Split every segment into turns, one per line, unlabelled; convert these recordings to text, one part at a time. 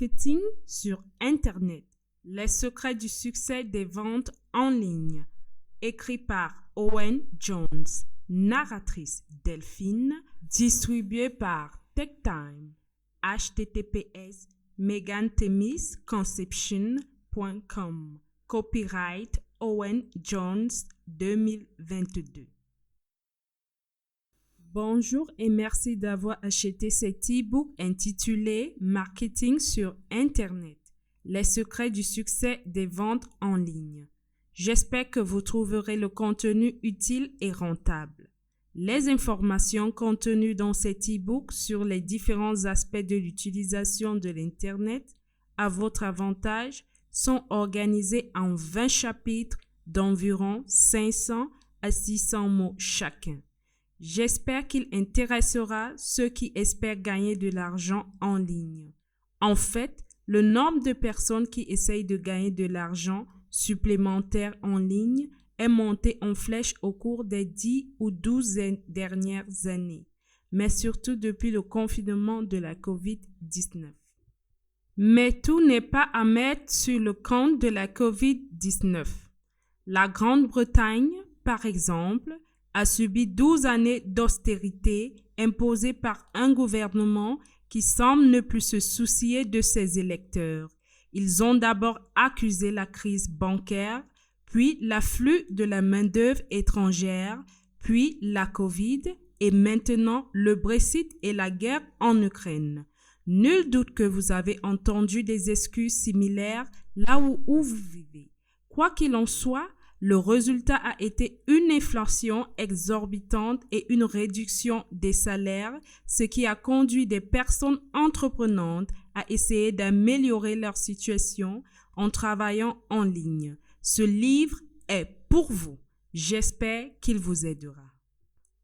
marketing sur Internet. Les secrets du succès des ventes en ligne. Écrit par Owen Jones. Narratrice Delphine. Distribué par TechTime. https://meganthemisconception.com. Copyright Owen Jones 2022. Bonjour et merci d'avoir acheté cet e-book intitulé Marketing sur Internet. Les secrets du succès des ventes en ligne. J'espère que vous trouverez le contenu utile et rentable. Les informations contenues dans cet e-book sur les différents aspects de l'utilisation de l'Internet à votre avantage sont organisées en 20 chapitres d'environ 500 à 600 mots chacun. J'espère qu'il intéressera ceux qui espèrent gagner de l'argent en ligne. En fait, le nombre de personnes qui essayent de gagner de l'argent supplémentaire en ligne est monté en flèche au cours des 10 ou 12 dernières années, mais surtout depuis le confinement de la COVID-19. Mais tout n'est pas à mettre sur le compte de la COVID-19. La Grande-Bretagne, par exemple, a subi 12 années d'austérité imposées par un gouvernement qui semble ne plus se soucier de ses électeurs. Ils ont d'abord accusé la crise bancaire, puis l'afflux de la main-d'œuvre étrangère, puis la Covid et maintenant le Brexit et la guerre en Ukraine. Nul doute que vous avez entendu des excuses similaires là où vous vivez. Quoi qu'il en soit, le résultat a été une inflation exorbitante et une réduction des salaires, ce qui a conduit des personnes entreprenantes à essayer d'améliorer leur situation en travaillant en ligne. Ce livre est pour vous. J'espère qu'il vous aidera.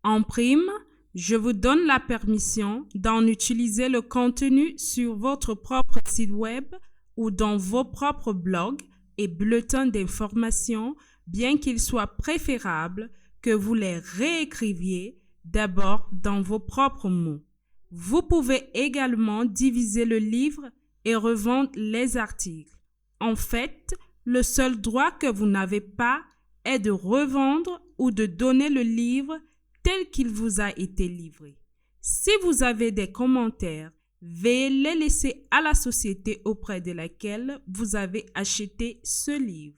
En prime, je vous donne la permission d'en utiliser le contenu sur votre propre site web ou dans vos propres blogs et bulletins d'information, bien qu'il soit préférable que vous les réécriviez d'abord dans vos propres mots. Vous pouvez également diviser le livre et revendre les articles. En fait, le seul droit que vous n'avez pas est de revendre ou de donner le livre tel qu'il vous a été livré. Si vous avez des commentaires, veuillez les laisser à la société auprès de laquelle vous avez acheté ce livre.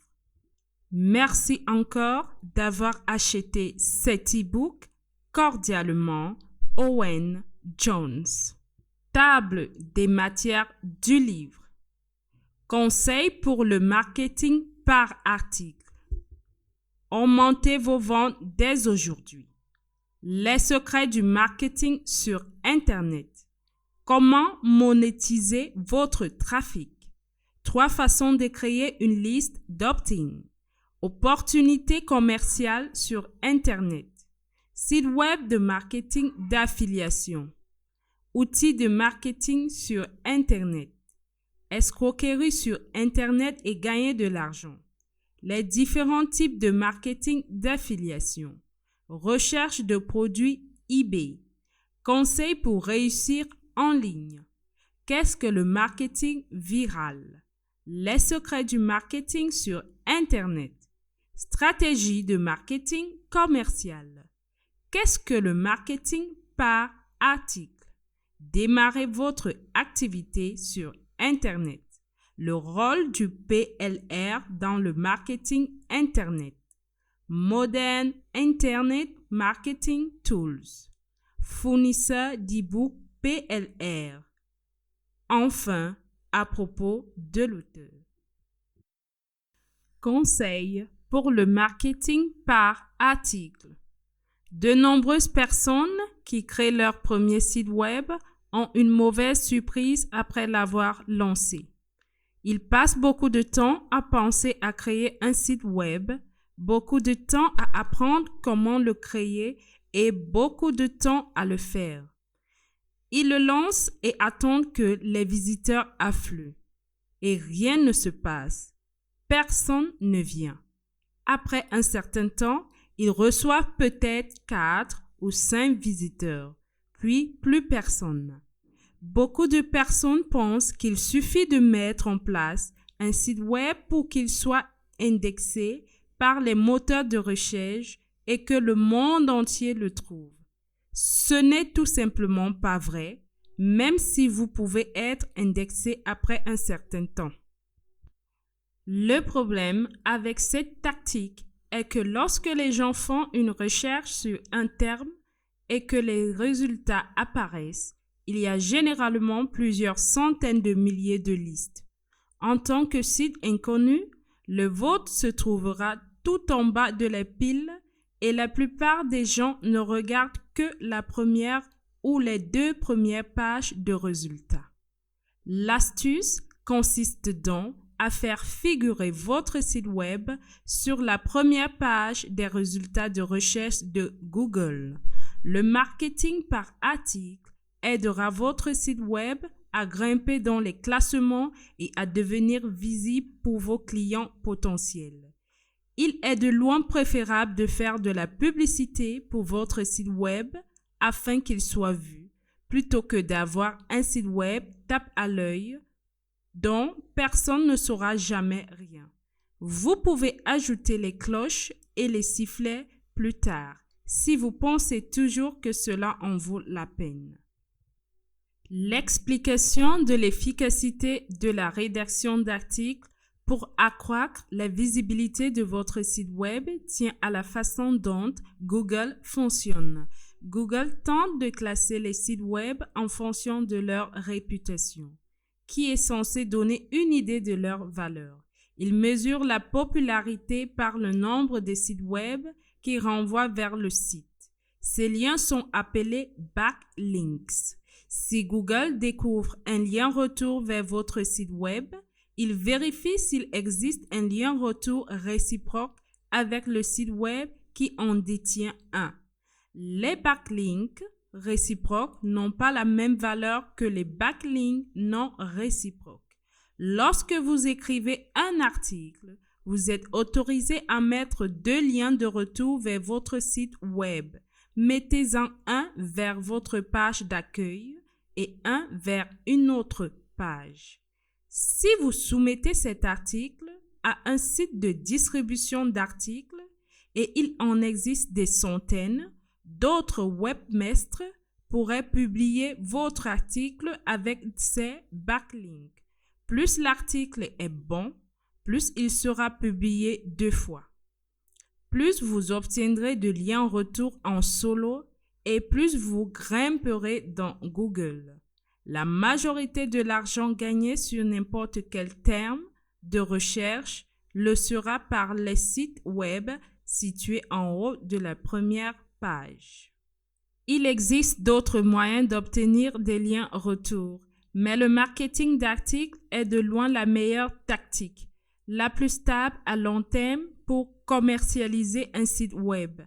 Merci encore d'avoir acheté cet e-book. Cordialement, Owen Jones. Table des matières du livre. Conseils pour le marketing par article. Augmentez vos ventes dès aujourd'hui. Les secrets du marketing sur Internet. Comment monétiser votre trafic. 3 façons de créer une liste d'opt-in. Opportunités commerciales sur Internet. Site web de marketing d'affiliation. Outils de marketing sur Internet. Escroquerie sur Internet et gagner de l'argent. Les différents types de marketing d'affiliation. Recherche de produits eBay. Conseils pour réussir en ligne. Qu'est-ce que le marketing viral? Les secrets du marketing sur Internet. Stratégie de marketing commercial. Qu'est-ce que le marketing par article? Démarrez votre activité sur Internet. Le rôle du PLR dans le marketing Internet. Modern Internet Marketing Tools. Fournisseur d'e-book PLR. Enfin, à propos de l'auteur. Conseils pour le marketing par article. De nombreuses personnes qui créent leur premier site web ont une mauvaise surprise après l'avoir lancé. Ils passent beaucoup de temps à penser à créer un site web, beaucoup de temps à apprendre comment le créer et beaucoup de temps à le faire. Ils le lancent et attendent que les visiteurs affluent. Et rien ne se passe. Personne ne vient. Après un certain temps, ils reçoivent peut-être 4 ou 5 visiteurs, puis plus personne. Beaucoup de personnes pensent qu'il suffit de mettre en place un site web pour qu'il soit indexé par les moteurs de recherche et que le monde entier le trouve. Ce n'est tout simplement pas vrai, même si vous pouvez être indexé après un certain temps. Le problème avec cette tactique est que lorsque les gens font une recherche sur un terme et que les résultats apparaissent, il y a généralement plusieurs centaines de milliers de listes. En tant que site inconnu, le vôtre se trouvera tout en bas de la pile et la plupart des gens ne regardent que la première ou les 2 premières pages de résultats. L'astuce consiste donc à faire figurer votre site web sur la première page des résultats de recherche de Google. Le marketing par article aidera votre site web à grimper dans les classements et à devenir visible pour vos clients potentiels. Il est de loin préférable de faire de la publicité pour votre site web afin qu'il soit vu, plutôt que d'avoir un site web tape à l'œil dont personne ne saura jamais rien. Vous pouvez ajouter les cloches et les sifflets plus tard, si vous pensez toujours que cela en vaut la peine. L'explication de l'efficacité de la rédaction d'articles pour accroître la visibilité de votre site web tient à la façon dont Google fonctionne. Google tente de classer les sites web en fonction de leur réputation, qui est censé donner une idée de leur valeur. Il mesure la popularité par le nombre de sites web qui renvoient vers le site. Ces liens sont appelés backlinks. Si Google découvre un lien retour vers votre site web, il vérifie s'il existe un lien retour réciproque avec le site web qui en détient un. Les backlinks réciproques n'ont pas la même valeur que les backlinks non réciproques. Lorsque vous écrivez un article, vous êtes autorisé à mettre 2 liens de retour vers votre site web. Mettez-en un vers votre page d'accueil et un vers une autre page. Si vous soumettez cet article à un site de distribution d'articles, et il en existe des centaines, d'autres webmestres pourraient publier votre article avec ces backlinks. Plus l'article est bon, plus il sera publié 2 fois. Plus vous obtiendrez de liens retour en solo et plus vous grimperez dans Google. La majorité de l'argent gagné sur n'importe quel terme de recherche le sera par les sites web situés en haut de la première page. Il existe d'autres moyens d'obtenir des liens retour, mais le marketing d'articles est de loin la meilleure tactique, la plus stable à long terme pour commercialiser un site web.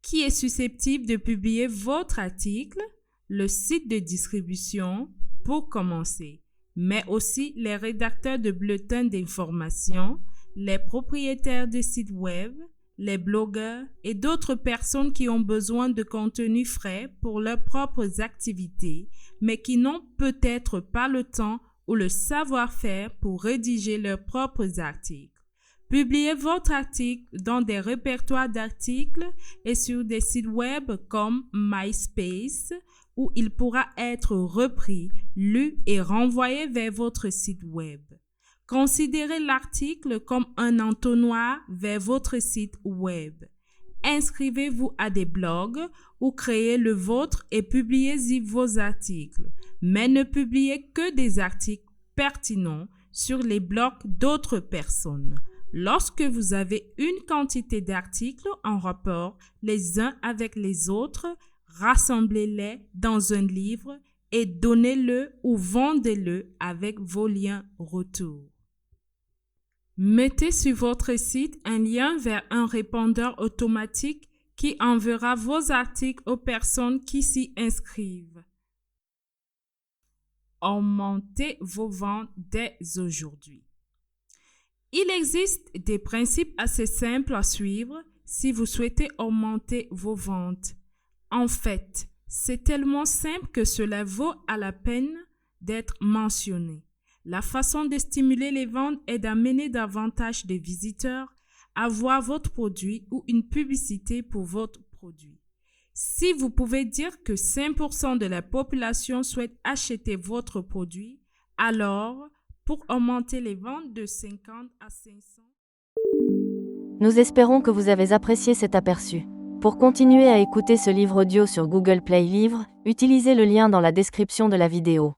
Qui est susceptible de publier votre article? Le site de distribution pour commencer, mais aussi les rédacteurs de bulletins d'information, les propriétaires de sites web, les blogueurs et d'autres personnes qui ont besoin de contenu frais pour leurs propres activités, mais qui n'ont peut-être pas le temps ou le savoir-faire pour rédiger leurs propres articles. Publiez votre article dans des répertoires d'articles et sur des sites web comme MySpace, où il pourra être repris, lu et renvoyé vers votre site web. Considérez l'article comme un entonnoir vers votre site web. Inscrivez-vous à des blogs ou créez le vôtre et publiez-y vos articles, mais ne publiez que des articles pertinents sur les blogs d'autres personnes. Lorsque vous avez une quantité d'articles en rapport les uns avec les autres, rassemblez-les dans un livre et donnez-le ou vendez-le avec vos liens retour. Mettez sur votre site un lien vers un répondeur automatique qui enverra vos articles aux personnes qui s'y inscrivent. Augmentez vos ventes dès aujourd'hui. Il existe des principes assez simples à suivre si vous souhaitez augmenter vos ventes. En fait, C'est tellement simple que cela vaut à la peine d'être mentionné. La façon de stimuler les ventes est d'amener davantage de visiteurs à voir votre produit ou une publicité pour votre produit. Si vous pouvez dire que 5% de la population souhaite acheter votre produit, alors pour augmenter les ventes de 50 à 500.
Nous espérons que vous avez apprécié cet aperçu. Pour continuer à écouter ce livre audio sur Google Play Livres, utilisez le lien dans la description de la vidéo.